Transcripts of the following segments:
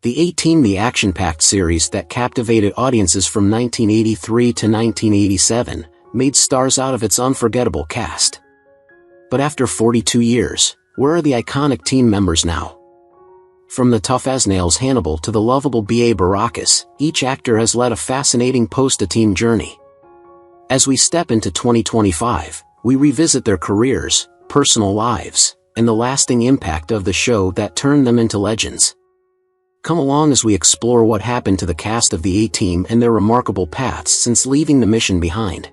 The A-Team, the action-packed series that captivated audiences from 1983 to 1987, made stars out of its unforgettable cast. But after 42 years, where are the iconic team members now? From the tough-as-nails Hannibal to the lovable B.A. Baracus, each actor has led a fascinating post-A-Team journey. As we step into 2025, we revisit their careers, personal lives, and the lasting impact of the show that turned them into legends. Come along as we explore what happened to the cast of the A-Team and their remarkable paths since leaving the mission behind.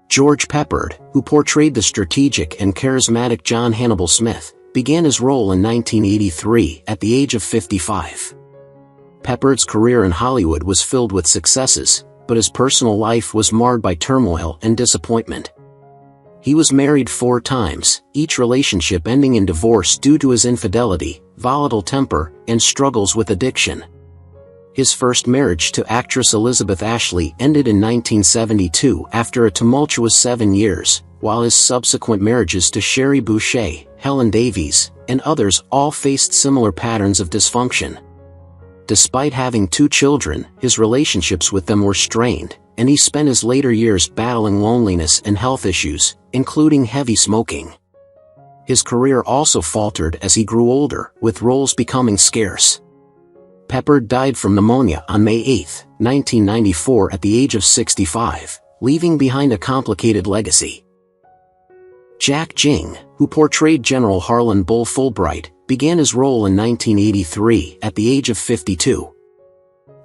George Peppard, who portrayed the strategic and charismatic John Hannibal Smith, began his role in 1983 at the age of 55. Peppard's career in Hollywood was filled with successes, but his personal life was marred by turmoil and disappointment. He was married 4 times, each relationship ending in divorce due to his infidelity, volatile temper, and struggles with addiction. His first marriage to actress Elizabeth Ashley ended in 1972 after a tumultuous 7 years, while his subsequent marriages to Sherry Boucher, Helen Davies, and others all faced similar patterns of dysfunction. Despite having 2 children, his relationships with them were strained, and he spent his later years battling loneliness and health issues, including heavy smoking. His career also faltered as he grew older, with roles becoming scarce. Peppard died from pneumonia on May 8, 1994 at the age of 65, leaving behind a complicated legacy. Jack Ging, who portrayed General Harlan Bull Fulbright, began his role in 1983 at the age of 52.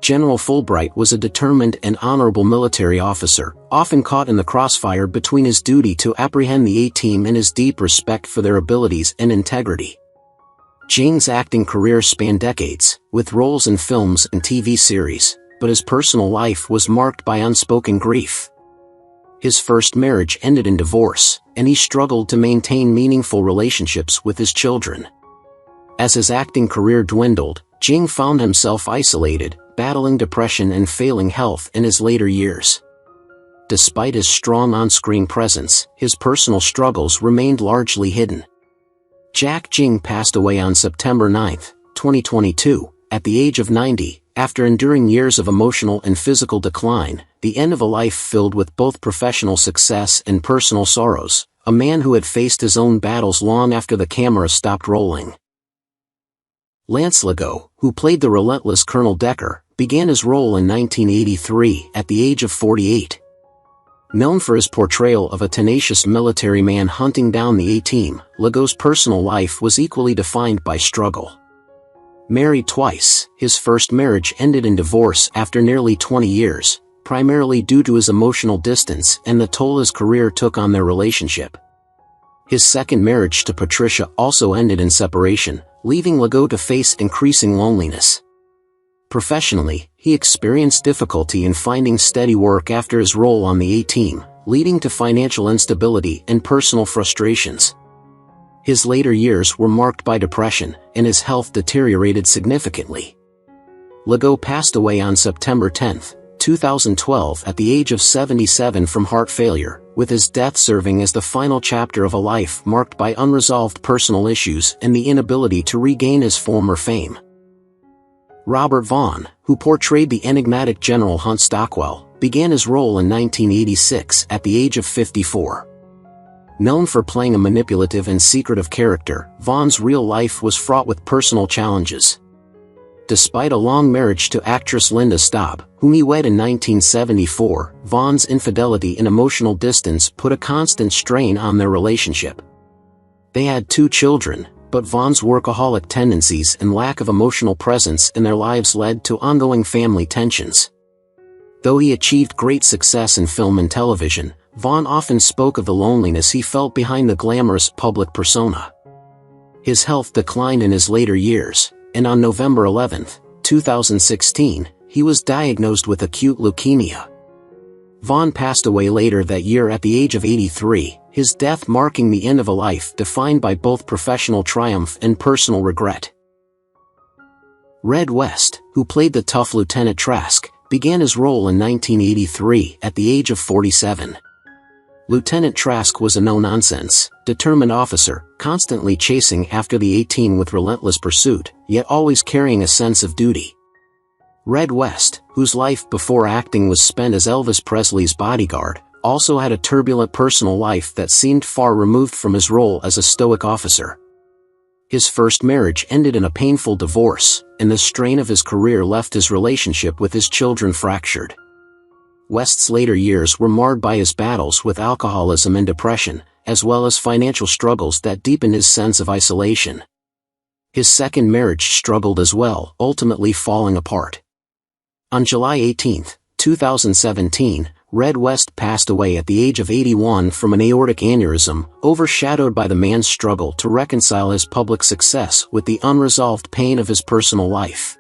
General Fulbright was a determined and honorable military officer, often caught in the crossfire between his duty to apprehend the A-Team and his deep respect for their abilities and integrity. Ging's acting career spanned decades, with roles in films and TV series, but his personal life was marked by unspoken grief. His first marriage ended in divorce, and he struggled to maintain meaningful relationships with his children. As his acting career dwindled, Ging found himself isolated, battling depression and failing health in his later years. Despite his strong on-screen presence, his personal struggles remained largely hidden. Jack Ging passed away on September 9, 2022, at the age of 90, after enduring years of emotional and physical decline, the end of a life filled with both professional success and personal sorrows, a man who had faced his own battles long after the camera stopped rolling. Lance LeGault, who played the relentless Colonel Decker, began his role in 1983 at the age of 48. Known for his portrayal of a tenacious military man hunting down the A-Team, LeGault's personal life was equally defined by struggle. Married twice, his first marriage ended in divorce after nearly 20 years, primarily due to his emotional distance and the toll his career took on their relationship. His second marriage to Patricia also ended in separation, leaving LeGault to face increasing loneliness. Professionally, he experienced difficulty in finding steady work after his role on the A-Team, leading to financial instability and personal frustrations. His later years were marked by depression, and his health deteriorated significantly. LeGault passed away on September 10, 2012 at the age of 77 from heart failure, with his death serving as the final chapter of a life marked by unresolved personal issues and the inability to regain his former fame. Robert Vaughn, who portrayed the enigmatic General Hunt Stockwell, began his role in 1986 at the age of 54. Known for playing a manipulative and secretive character, Vaughn's real life was fraught with personal challenges. Despite a long marriage to actress Linda Staub, whom he wed in 1974, Vaughn's infidelity and emotional distance put a constant strain on their relationship. They had 2 children, but Vaughn's workaholic tendencies and lack of emotional presence in their lives led to ongoing family tensions. Though he achieved great success in film and television, Vaughn often spoke of the loneliness he felt behind the glamorous public persona. His health declined in his later years, and on November 11, 2016, he was diagnosed with acute leukemia. Vaughn passed away later that year at the age of 83, his death marking the end of a life defined by both professional triumph and personal regret. Red West, who played the tough Lieutenant Trask, began his role in 1983 at the age of 47. Lieutenant Trask was a no-nonsense, determined officer, constantly chasing after the A-Team with relentless pursuit, yet always carrying a sense of duty. Red West, whose life before acting was spent as Elvis Presley's bodyguard, also had a turbulent personal life that seemed far removed from his role as a stoic officer. His first marriage ended in a painful divorce, and the strain of his career left his relationship with his children fractured. West's later years were marred by his battles with alcoholism and depression, as well as financial struggles that deepened his sense of isolation. His second marriage struggled as well, ultimately falling apart. On July 18, 2017, Red West passed away at the age of 81 from an aortic aneurysm, overshadowed by the man's struggle to reconcile his public success with the unresolved pain of his personal life.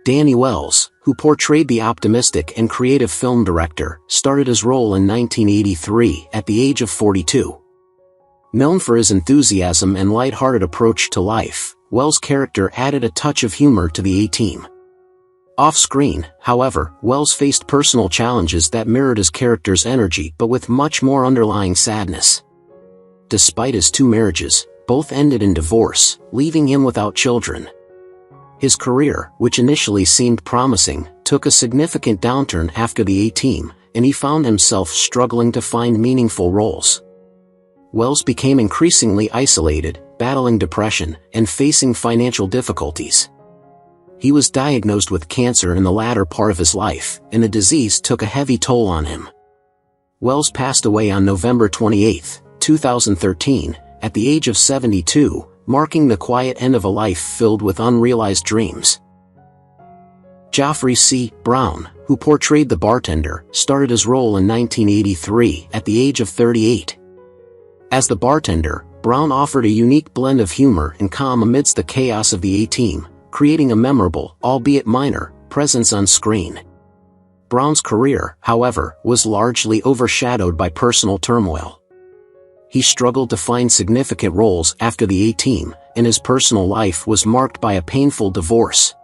Danny Wells, who portrayed the optimistic and creative film director, started his role in 1983 at the age of 42. Known for his enthusiasm and light-hearted approach to life, Wells' character added a touch of humor to the A-Team. Off-screen, however, Wells faced personal challenges that mirrored his character's energy but with much more underlying sadness. Despite his two marriages, both ended in divorce, leaving him without children. His career, which initially seemed promising, took a significant downturn after the A-Team, and he found himself struggling to find meaningful roles. Wells became increasingly isolated, battling depression, and facing financial difficulties. He was diagnosed with cancer in the latter part of his life, and the disease took a heavy toll on him. Wells passed away on November 28, 2013, at the age of 72, marking the quiet end of a life filled with unrealized dreams. Jophery C. Brown, who portrayed the bartender, started his role in 1983 at the age of 38. As the bartender, Brown offered a unique blend of humor and calm amidst the chaos of the A-Team, creating a memorable, albeit minor, presence on screen. Brown's career, however, was largely overshadowed by personal turmoil. He struggled to find significant roles after the A-Team, and his personal life was marked by a painful divorce.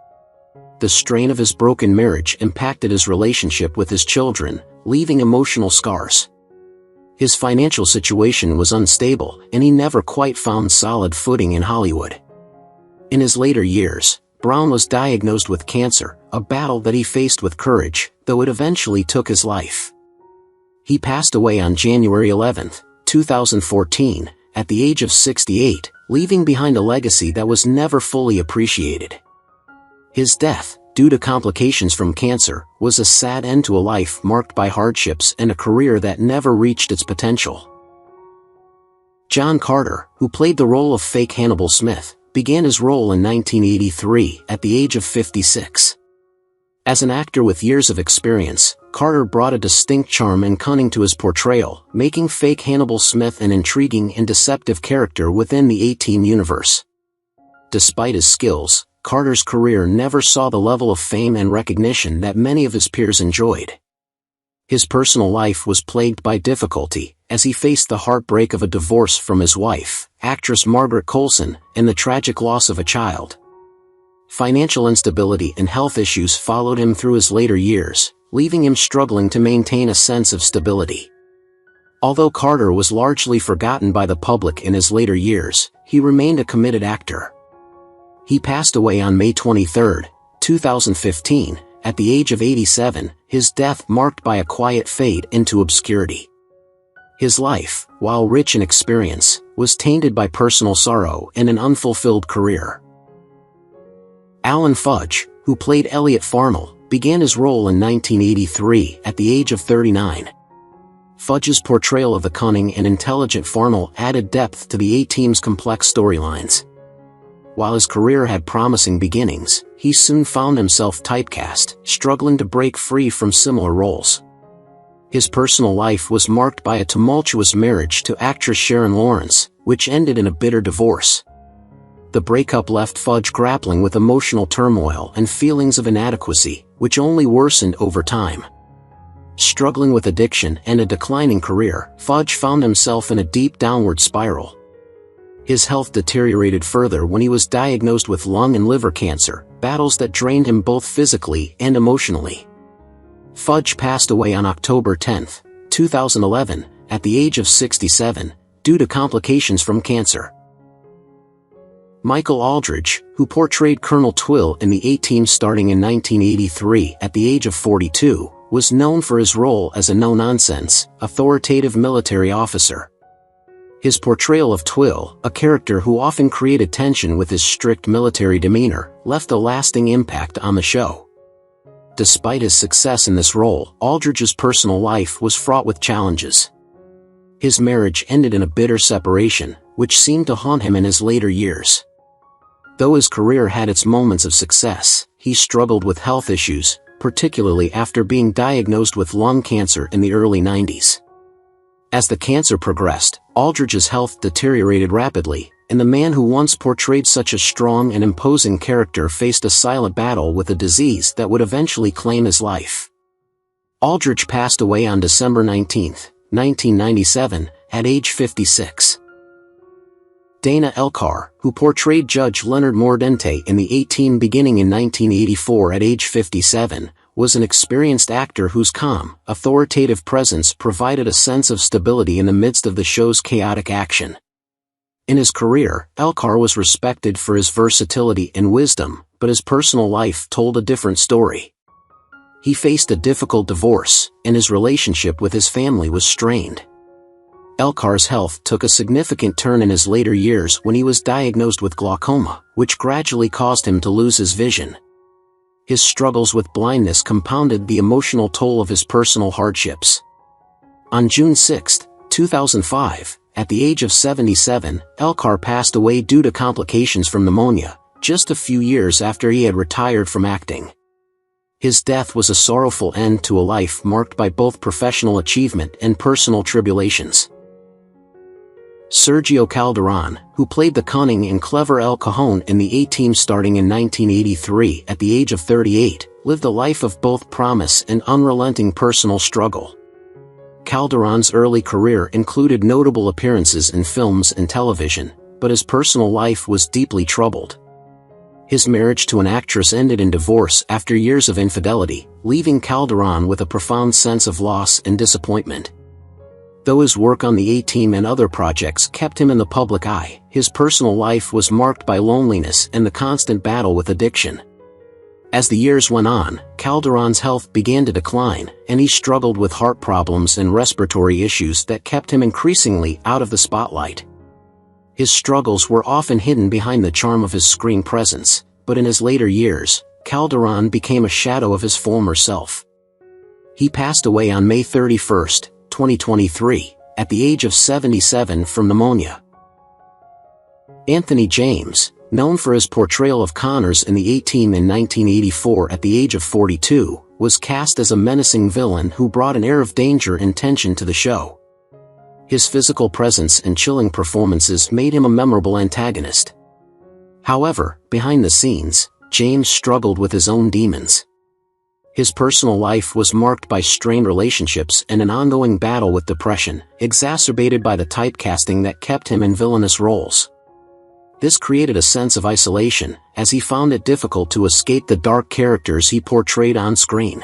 The strain of his broken marriage impacted his relationship with his children, leaving emotional scars. His financial situation was unstable, and he never quite found solid footing in Hollywood. In his later years, Brown was diagnosed with cancer, a battle that he faced with courage, though it eventually took his life. He passed away on January 11, 2014, at the age of 68, leaving behind a legacy that was never fully appreciated. His death, due to complications from cancer, was a sad end to a life marked by hardships and a career that never reached its potential. John Carter, who played the role of fake Hannibal Smith, began his role in 1983 at the age of 56. As an actor with years of experience, Carter brought a distinct charm and cunning to his portrayal, making fake Hannibal Smith an intriguing and deceptive character within the A-Team universe. Despite his skills, Carter's career never saw the level of fame and recognition that many of his peers enjoyed. His personal life was plagued by difficulty, as he faced the heartbreak of a divorce from his wife, actress Margaret Coulson, and the tragic loss of a child. Financial instability and health issues followed him through his later years, leaving him struggling to maintain a sense of stability. Although Carter was largely forgotten by the public in his later years, he remained a committed actor. He passed away on May 23, 2015, at the age of 87, his death marked by a quiet fade into obscurity. His life, while rich in experience, was tainted by personal sorrow and an unfulfilled career. Alan Fudge, who played Elliot Farnell, began his role in 1983 at the age of 39. Fudge's portrayal of the cunning and intelligent Farnell added depth to the A-Team's complex storylines. While his career had promising beginnings, he soon found himself typecast, struggling to break free from similar roles. His personal life was marked by a tumultuous marriage to actress Sharon Lawrence, which ended in a bitter divorce. The breakup left Fudge grappling with emotional turmoil and feelings of inadequacy, which only worsened over time. Struggling with addiction and a declining career, Fudge found himself in a deep downward spiral. His health deteriorated further when he was diagnosed with lung and liver cancer, battles that drained him both physically and emotionally. Fudge passed away on October 10, 2011, at the age of 67, due to complications from cancer. Michael Alldredge, who portrayed Colonel Twill in the A-Team starting in 1983 at the age of 42, was known for his role as a no-nonsense, authoritative military officer. His portrayal of Twill, a character who often created tension with his strict military demeanor, left a lasting impact on the show. Despite his success in this role, Alldredge's personal life was fraught with challenges. His marriage ended in a bitter separation, which seemed to haunt him in his later years. Though his career had its moments of success, he struggled with health issues, particularly after being diagnosed with lung cancer in the early 90s. As the cancer progressed, Alldredge's health deteriorated rapidly, and the man who once portrayed such a strong and imposing character faced a silent battle with a disease that would eventually claim his life. Alldredge passed away on December 19, 1997, at age 56. Dana Elcar, who portrayed Judge Leonard Mordente in the A-Team beginning in 1984 at age 57, was an experienced actor whose calm, authoritative presence provided a sense of stability in the midst of the show's chaotic action. In his career, Elcar was respected for his versatility and wisdom, but his personal life told a different story. He faced a difficult divorce, and his relationship with his family was strained. Elcar's health took a significant turn in his later years when he was diagnosed with glaucoma, which gradually caused him to lose his vision. His struggles with blindness compounded the emotional toll of his personal hardships. On June 6, 2005, at the age of 77, Elcar passed away due to complications from pneumonia, just a few years after he had retired from acting. His death was a sorrowful end to a life marked by both professional achievement and personal tribulations. Sergio Calderon, who played the cunning and clever El Cajon in the A-Team starting in 1983 at the age of 38, lived a life of both promise and unrelenting personal struggle. Calderon's early career included notable appearances in films and television, but his personal life was deeply troubled. His marriage to an actress ended in divorce after years of infidelity, leaving Calderon with a profound sense of loss and disappointment. Though his work on the A-Team and other projects kept him in the public eye, his personal life was marked by loneliness and the constant battle with addiction. As the years went on, Calderon's health began to decline, and he struggled with heart problems and respiratory issues that kept him increasingly out of the spotlight. His struggles were often hidden behind the charm of his screen presence, but in his later years, Calderon became a shadow of his former self. He passed away on May 31, 2023, at the age of 77 from pneumonia. Anthony James, known for his portrayal of Connors in the A-Team in 1984 at the age of 42, was cast as a menacing villain who brought an air of danger and tension to the show. His physical presence and chilling performances made him a memorable antagonist. However, behind the scenes, James struggled with his own demons. His personal life was marked by strained relationships and an ongoing battle with depression, exacerbated by the typecasting that kept him in villainous roles. This created a sense of isolation, as he found it difficult to escape the dark characters he portrayed on screen.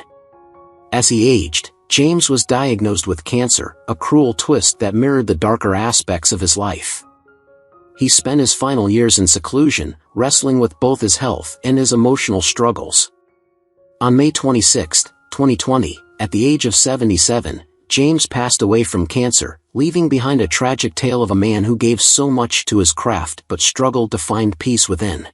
As he aged, James was diagnosed with cancer, a cruel twist that mirrored the darker aspects of his life. He spent his final years in seclusion, wrestling with both his health and his emotional struggles. On May 26, 2020, at the age of 77, James passed away from cancer, leaving behind a tragic tale of a man who gave so much to his craft but struggled to find peace within.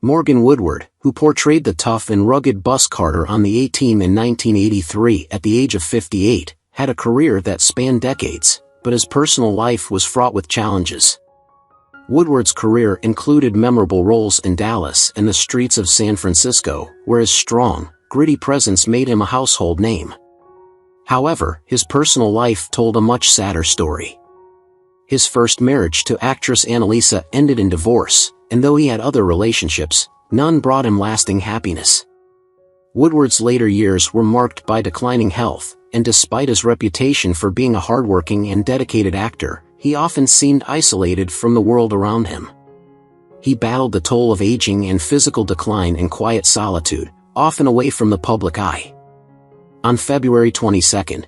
Morgan Woodward, who portrayed the tough and rugged bus carter on the A-Team in 1983 at the age of 58, had a career that spanned decades, but his personal life was fraught with challenges. Woodward's career included memorable roles in Dallas and the streets of San Francisco, where his strong, gritty presence made him a household name. However, his personal life told a much sadder story. His first marriage to actress Annalisa ended in divorce, and though he had other relationships, none brought him lasting happiness. Woodward's later years were marked by declining health, and despite his reputation for being a hardworking and dedicated actor, he often seemed isolated from the world around him. He battled the toll of aging and physical decline in quiet solitude, often away from the public eye. On February 22,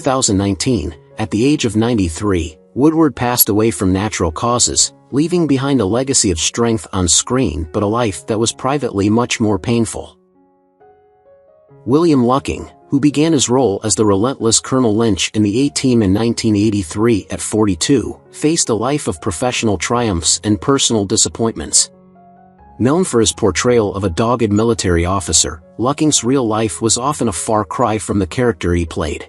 2019, at the age of 93, Woodward passed away from natural causes, leaving behind a legacy of strength on screen but a life that was privately much more painful. William Lucking, who began his role as the relentless Colonel Lynch in the A-Team in 1983 at 42, faced a life of professional triumphs and personal disappointments. Known for his portrayal of a dogged military officer, Lucking's real life was often a far cry from the character he played.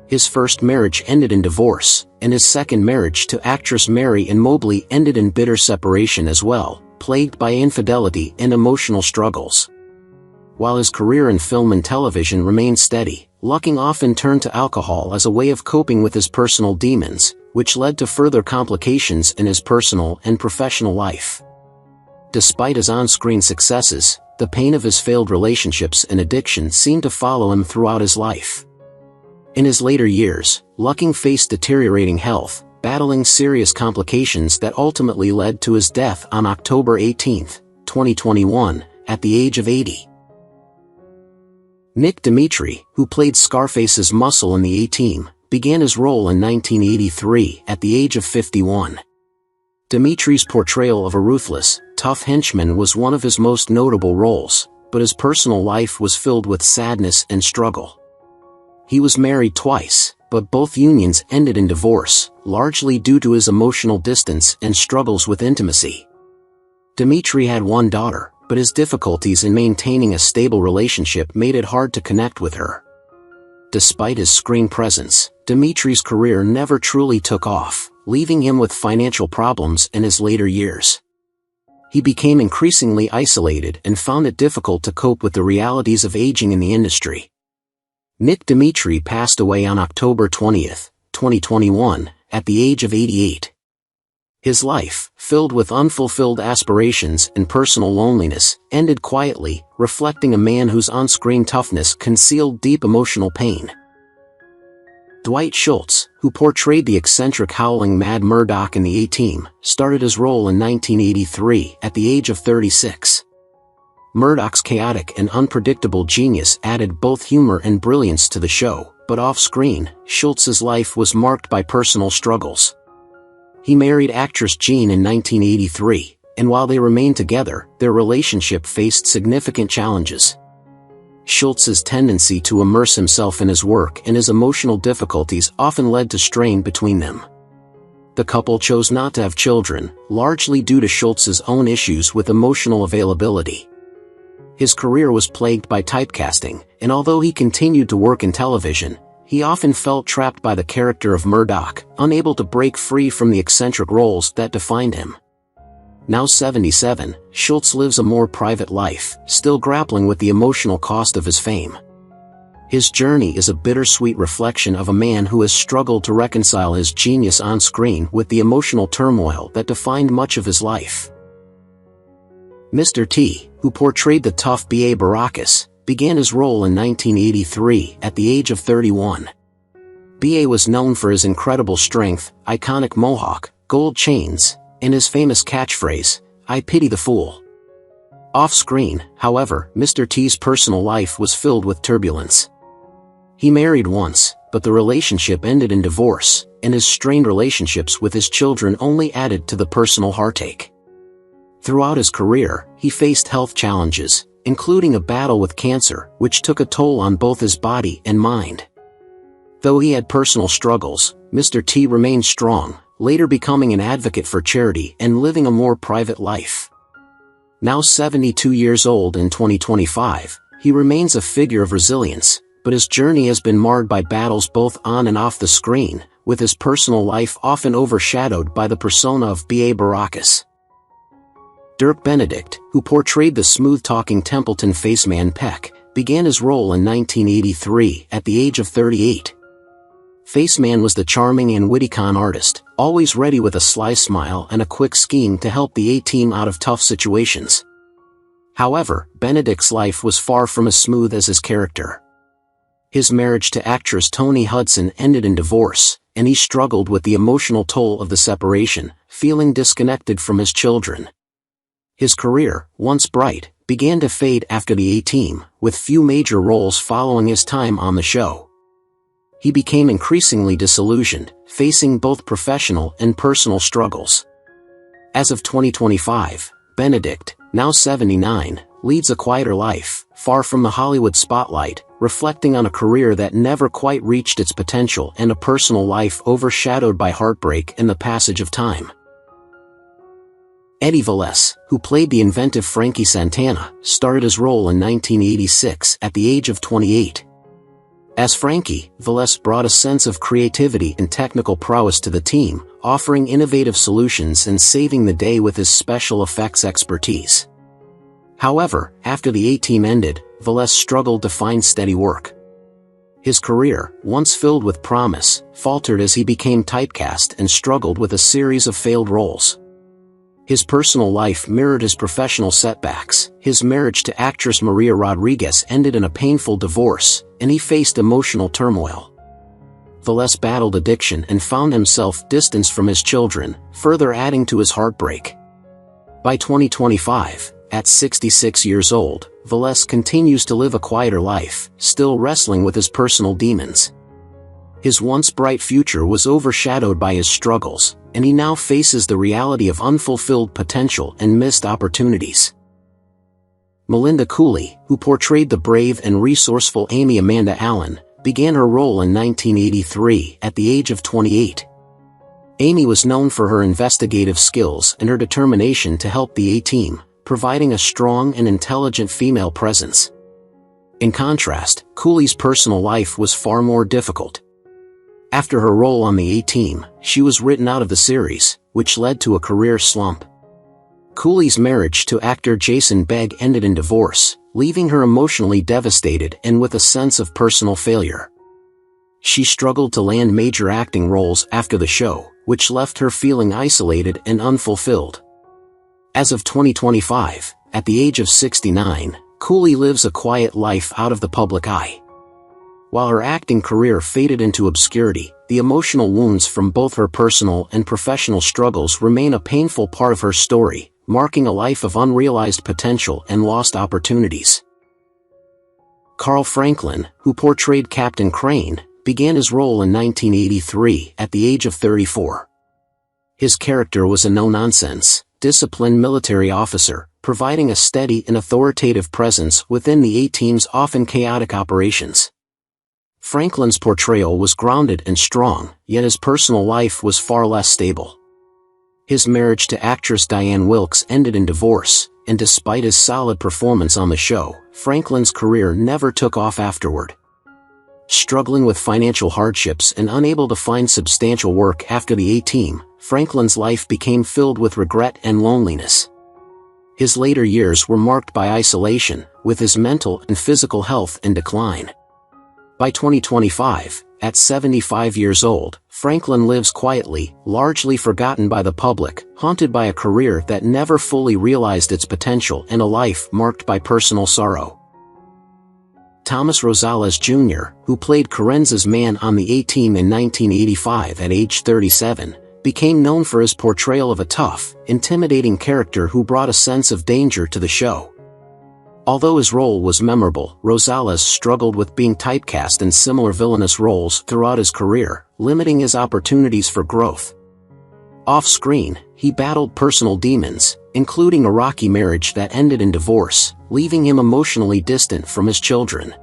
His first marriage ended in divorce, and his second marriage to actress Mary Ann Mobley ended in bitter separation as well, plagued by infidelity and emotional struggles. While his career in film and television remained steady, Lucking often turned to alcohol as a way of coping with his personal demons, which led to further complications in his personal and professional life. Despite his on-screen successes, the pain of his failed relationships and addiction seemed to follow him throughout his life. In his later years, Lucking faced deteriorating health, battling serious complications that ultimately led to his death on October 18, 2021, at the age of 80. Nick Dimitri, who played Scarface's muscle in the A-Team, began his role in 1983 at the age of 51. Dimitri's portrayal of a ruthless, tough henchman was one of his most notable roles, but his personal life was filled with sadness and struggle. He was married twice, but both unions ended in divorce, largely due to his emotional distance and struggles with intimacy. Dimitri had one daughter, but his difficulties in maintaining a stable relationship made it hard to connect with her. Despite his screen presence, Dimitri's career never truly took off, leaving him with financial problems in his later years. He became increasingly isolated and found it difficult to cope with the realities of aging in the industry. Nick Dimitri passed away on October 20, 2021, at the age of 88. His life, filled with unfulfilled aspirations and personal loneliness, ended quietly, reflecting a man whose on-screen toughness concealed deep emotional pain. Dwight Schultz, who portrayed the eccentric howling Mad Murdoch in the A-Team, started his role in 1983 at the age of 36. Murdoch's chaotic and unpredictable genius added both humor and brilliance to the show, but off-screen, Schultz's life was marked by personal struggles. He married actress Jean in 1983, and while they remained together, their relationship faced significant challenges. Schultz's tendency to immerse himself in his work and his emotional difficulties often led to strain between them. The couple chose not to have children, largely due to Schultz's own issues with emotional availability. His career was plagued by typecasting, and although he continued to work in television, he often felt trapped by the character of Murdoch, unable to break free from the eccentric roles that defined him. Now 77, Schultz lives a more private life, still grappling with the emotional cost of his fame. His journey is a bittersweet reflection of a man who has struggled to reconcile his genius on screen with the emotional turmoil that defined much of his life. Mr. T, who portrayed the tough B.A. Baracus, began his role in 1983 at the age of 31. B.A. was known for his incredible strength, iconic mohawk, gold chains, and his famous catchphrase, "I pity the fool." Off-screen, however, Mr. T's personal life was filled with turbulence. He married once, but the relationship ended in divorce, and his strained relationships with his children only added to the personal heartache. Throughout his career, he faced health challenges, including a battle with cancer, which took a toll on both his body and mind. Though he had personal struggles, Mr. T remained strong, later becoming an advocate for charity and living a more private life. Now 72 years old in 2025, he remains a figure of resilience, but his journey has been marred by battles both on and off the screen, with his personal life often overshadowed by the persona of B.A. Baracus. Dirk Benedict, who portrayed the smooth-talking Templeton faceman Peck, began his role in 1983 at the age of 38. Faceman was the charming and witty con artist, always ready with a sly smile and a quick scheme to help the A-Team out of tough situations. However, Benedict's life was far from as smooth as his character. His marriage to actress Toni Hudson ended in divorce, and he struggled with the emotional toll of the separation, feeling disconnected from his children. His career, once bright, began to fade after the A-Team, with few major roles following his time on the show. he became increasingly disillusioned, facing both professional and personal struggles. As of 2025, Benedict, now 79, leads a quieter life, far from the Hollywood spotlight, reflecting on a career that never quite reached its potential and a personal life overshadowed by heartbreak and the passage of time. Eddie Velez, who played the inventive Frankie Santana, started his role in 1986 at the age of 28. As Frankie, Velez brought a sense of creativity and technical prowess to the team, offering innovative solutions and saving the day with his special effects expertise. However, after the A-Team ended, Velez struggled to find steady work. His career, once filled with promise, faltered as he became typecast and struggled with a series of failed roles. His personal life mirrored his professional setbacks. His marriage to actress Maria Rodriguez ended in a painful divorce, and he faced emotional turmoil. Velez battled addiction and found himself distanced from his children, further adding to his heartbreak. By 2025, at 66 years old, Velez continues to live a quieter life, still wrestling with his personal demons. His once bright future was overshadowed by his struggles, and he now faces the reality of unfulfilled potential and missed opportunities. Melinda Culea, who portrayed the brave and resourceful Amy Amanda Allen, began her role in 1983 at the age of 28. Amy was known for her investigative skills and her determination to help the A-Team, providing a strong and intelligent female presence. In contrast, Culea's personal life was far more difficult. After her role on the A-Team, she was written out of the series, which led to a career slump. Culea's marriage to actor Jason Begg ended in divorce, leaving her emotionally devastated and with a sense of personal failure. She struggled to land major acting roles after the show, which left her feeling isolated and unfulfilled. As of 2025, at the age of 69, Culea lives a quiet life out of the public eye. While her acting career faded into obscurity, the emotional wounds from both her personal and professional struggles remain a painful part of her story, marking a life of unrealized potential and lost opportunities. Carl Franklin, who portrayed Captain Crane, began his role in 1983 at the age of 34. His character was a no-nonsense, disciplined military officer, providing a steady and authoritative presence within the A-Team's often chaotic operations. Franklin's portrayal was grounded and strong, yet his personal life was far less stable. His marriage to actress Diane Wilkes ended in divorce, and despite his solid performance on the show, Franklin's career never took off afterward. Struggling with financial hardships and unable to find substantial work after the A-Team, Franklin's life became filled with regret and loneliness. His later years were marked by isolation, with his mental and physical health in decline. By 2025, at 75 years old, Franklin lives quietly, largely forgotten by the public, haunted by a career that never fully realized its potential and a life marked by personal sorrow. Thomas Rosales Jr., who played Carenza's man on the A-Team in 1985 at age 37, became known for his portrayal of a tough, intimidating character who brought a sense of danger to the show. Although his role was memorable, Rosales struggled with being typecast in similar villainous roles throughout his career, limiting his opportunities for growth. Off-screen, he battled personal demons, including a rocky marriage that ended in divorce, leaving him emotionally distant from his children.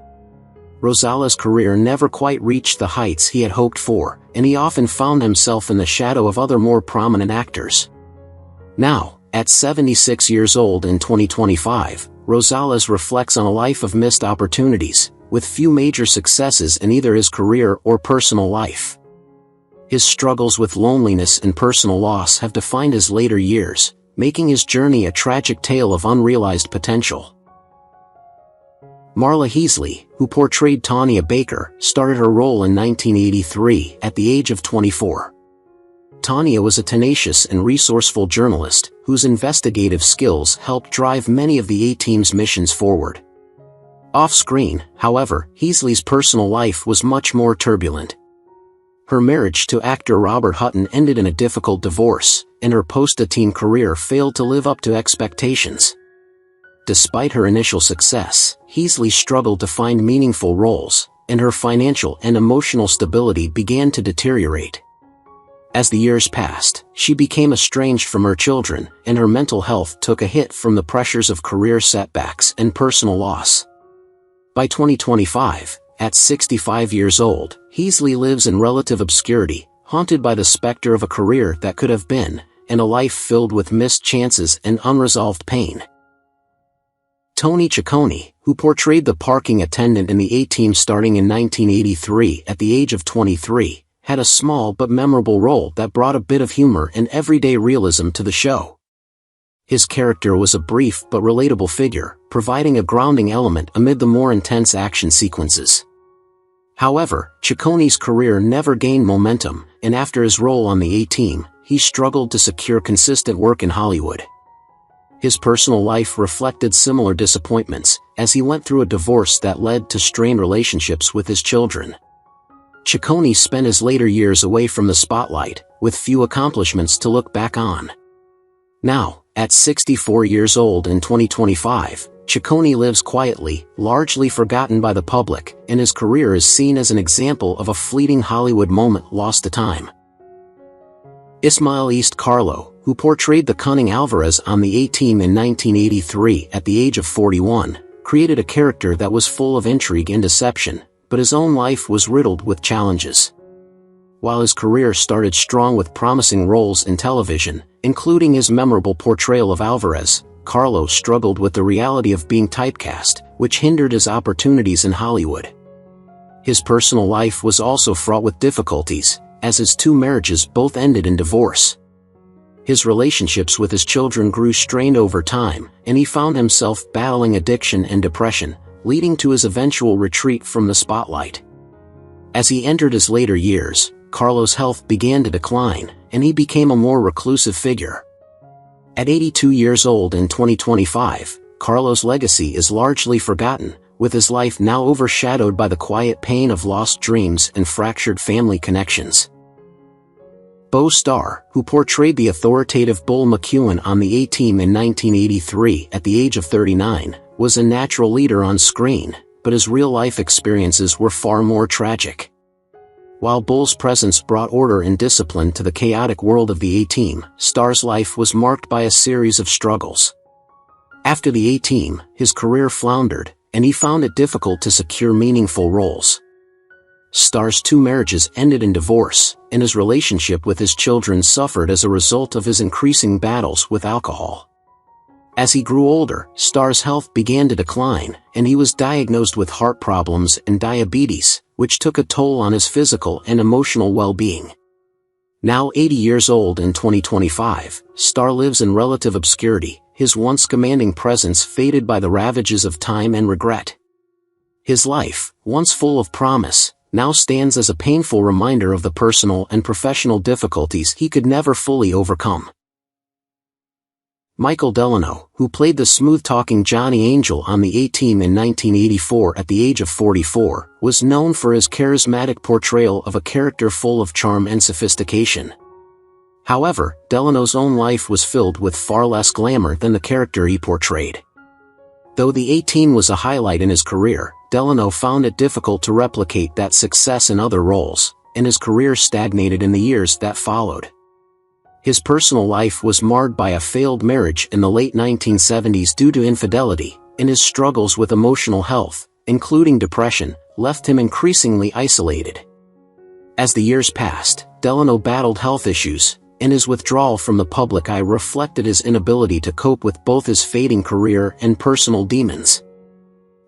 Rosales' career never quite reached the heights he had hoped for, and he often found himself in the shadow of other more prominent actors. Now, at 76 years old in 2025, Rosales reflects on a life of missed opportunities, with few major successes in either his career or personal life. His struggles with loneliness and personal loss have defined his later years, making his journey a tragic tale of unrealized potential. Marla Heasley, who portrayed Tanya Baker, started her role in 1983 at the age of 24. Tanya was a tenacious and resourceful journalist, whose investigative skills helped drive many of the A-Team's missions forward. Off-screen, however, Heasley's personal life was much more turbulent. Her marriage to actor Robert Hutton ended in a difficult divorce, and her post-A-Team career failed to live up to expectations. Despite her initial success, Heasley struggled to find meaningful roles, and her financial and emotional stability began to deteriorate. As the years passed, she became estranged from her children, and her mental health took a hit from the pressures of career setbacks and personal loss. By 2025, at 65 years old, Heasley lives in relative obscurity, haunted by the specter of a career that could have been, and a life filled with missed chances and unresolved pain. Tony Chicone, who portrayed the parking attendant in the A-Team starting in 1983 at the age of 23, had a small but memorable role that brought a bit of humor and everyday realism to the show. His character was a brief but relatable figure, providing a grounding element amid the more intense action sequences. However, Chicone's career never gained momentum, and after his role on the A-Team, he struggled to secure consistent work in Hollywood. His personal life reflected similar disappointments, as he went through a divorce that led to strained relationships with his children. Chicone spent his later years away from the spotlight, with few accomplishments to look back on. Now, at 64 years old in 2025, Chicone lives quietly, largely forgotten by the public, and his career is seen as an example of a fleeting Hollywood moment lost to time. Ismael Carlo, who portrayed the cunning Alvarez on the A-Team in 1983 at the age of 41, created a character that was full of intrigue and deception, but his own life was riddled with challenges. While his career started strong with promising roles in television, including his memorable portrayal of Alvarez, Carlo struggled with the reality of being typecast, which hindered his opportunities in Hollywood. His personal life was also fraught with difficulties, as his two marriages both ended in divorce. His relationships with his children grew strained over time, and he found himself battling addiction and depression, leading to his eventual retreat from the spotlight. As he entered his later years, Carlo's health began to decline, and he became a more reclusive figure. At 82 years old in 2025, Carlo's legacy is largely forgotten, with his life now overshadowed by the quiet pain of lost dreams and fractured family connections. Beau Starr, who portrayed the authoritative Bull McEwen on the A-Team in 1983 at the age of 39, was a natural leader on screen, but his real-life experiences were far more tragic. While Bull's presence brought order and discipline to the chaotic world of the A-Team, Starr's life was marked by a series of struggles. After the A-Team, his career floundered, and he found it difficult to secure meaningful roles. Starr's two marriages ended in divorce, and his relationship with his children suffered as a result of his increasing battles with alcohol. As he grew older, Starr's health began to decline, and he was diagnosed with heart problems and diabetes, which took a toll on his physical and emotional well-being. Now 80 years old in 2025, Starr lives in relative obscurity, his once commanding presence faded by the ravages of time and regret. His life, once full of promise, now stands as a painful reminder of the personal and professional difficulties he could never fully overcome. Michael Delano, who played the smooth-talking Johnny Angel on the A-Team in 1984 at the age of 44, was known for his charismatic portrayal of a character full of charm and sophistication. However, Delano's own life was filled with far less glamour than the character he portrayed. Though the A-Team was a highlight in his career, Delano found it difficult to replicate that success in other roles, and his career stagnated in the years that followed. His personal life was marred by a failed marriage in the late 1970s due to infidelity, and his struggles with emotional health, including depression, left him increasingly isolated. As the years passed, Delano battled health issues, and his withdrawal from the public eye reflected his inability to cope with both his fading career and personal demons.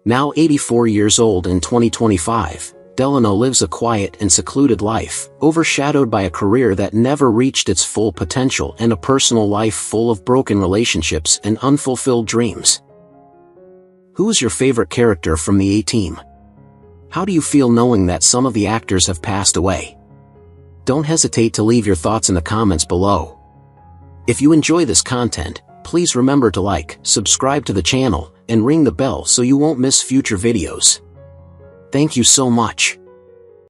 Now 84 years old in 2025, Delano lives a quiet and secluded life, overshadowed by a career that never reached its full potential and a personal life full of broken relationships and unfulfilled dreams. Who is your favorite character from the A-Team? How do you feel knowing that some of the actors have passed away? Don't hesitate to leave your thoughts in the comments below. If you enjoy this content, please remember to like, subscribe to the channel, and ring the bell so you won't miss future videos. Thank you so much.